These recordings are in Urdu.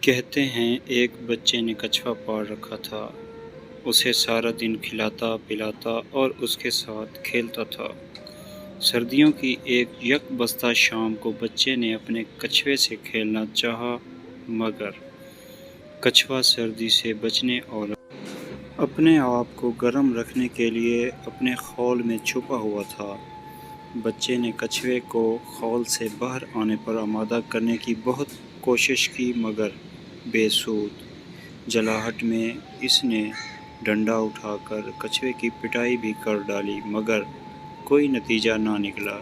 کہتے ہیں ایک بچے نے کچھوا پال رکھا تھا۔ اسے سارا دن کھلاتا پلاتا اور اس کے ساتھ کھیلتا تھا۔ سردیوں کی ایک یکبستہ شام کو بچے نے اپنے کچھوے سے کھیلنا چاہا، مگر کچھوا سردی سے بچنے اور اپنے آپ کو گرم رکھنے کے لیے اپنے خول میں چھپا ہوا تھا۔ بچے نے کچھوے کو خول سے باہر آنے پر آمادہ کرنے کی بہت کوشش کی، مگر بے سود۔ جلاہٹ میں اس نے ڈنڈا اٹھا کر کچھوے کی پٹائی بھی کر ڈالی، مگر کوئی نتیجہ نہ نکلا۔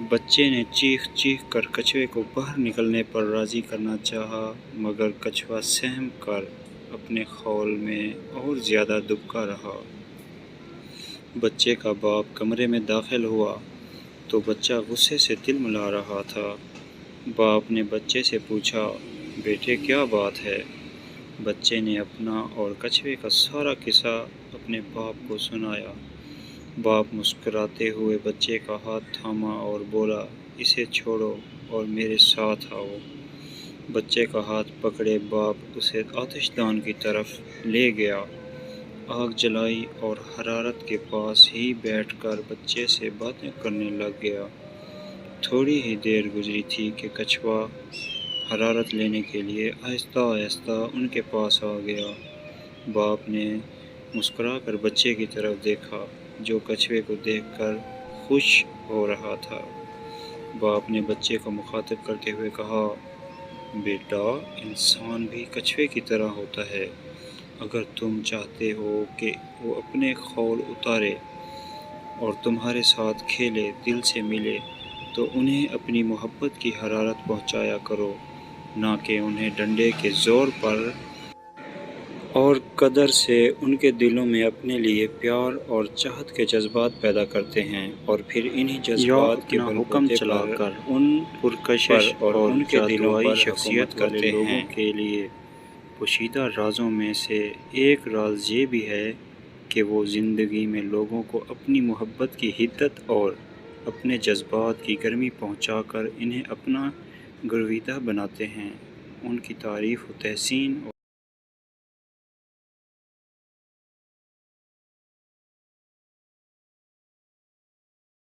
بچے نے چیخ چیخ کر کچھوے کو باہر نکلنے پر راضی کرنا چاہا، مگر کچھوا سہم کر اپنے خول میں اور زیادہ دبکا رہا۔ بچے کا باپ کمرے میں داخل ہوا تو بچہ غصے سے تلملا رہا تھا۔ باپ نے بچے سے پوچھا، بیٹے کیا بات ہے؟ بچے نے اپنا اور کچھوے کا سارا قصہ اپنے باپ کو سنایا۔ باپ مسکراتے ہوئے بچے کا ہاتھ تھاما اور بولا، اسے چھوڑو اور میرے ساتھ آؤ۔ بچے کا ہاتھ پکڑے باپ اسے آتش دان کی طرف لے گیا، آگ جلائی اور حرارت کے پاس ہی بیٹھ کر بچے سے باتیں کرنے لگ گیا۔ تھوڑی ہی دیر گزری تھی کہ کچھوا حرارت لینے کے لیے آہستہ آہستہ ان کے پاس آ گیا۔ باپ نے مسکرا کر بچے کی طرف دیکھا، جو کچھوے کو دیکھ کر خوش ہو رہا تھا۔ باپ نے بچے کو مخاطب کرتے ہوئے کہا، بیٹا، انسان بھی کچھوے کی طرح ہوتا ہے۔ اگر تم چاہتے ہو کہ وہ اپنے خول اتارے اور تمہارے ساتھ کھیلے، دل سے ملے، تو انہیں اپنی محبت کی حرارت پہنچایا کرو، نہ کہ انہیں ڈنڈے کے زور پر۔ اور قدر سے ان کے دلوں میں اپنے لیے پیار اور چاہت کے جذبات پیدا کرتے ہیں، اور پھر انہی جذبات کے حکم چلا کر ان پرکشش اور ان کے دلوں پر شخصیت کرتے ہیں۔ لوگوں کے لیے پوشیدہ رازوں میں سے ایک راز یہ بھی ہے کہ وہ زندگی میں لوگوں کو اپنی محبت کی حدت اور اپنے جذبات کی گرمی پہنچا کر انہیں اپنا گرویدہ بناتے ہیں۔ ان کی تعریف و تحسین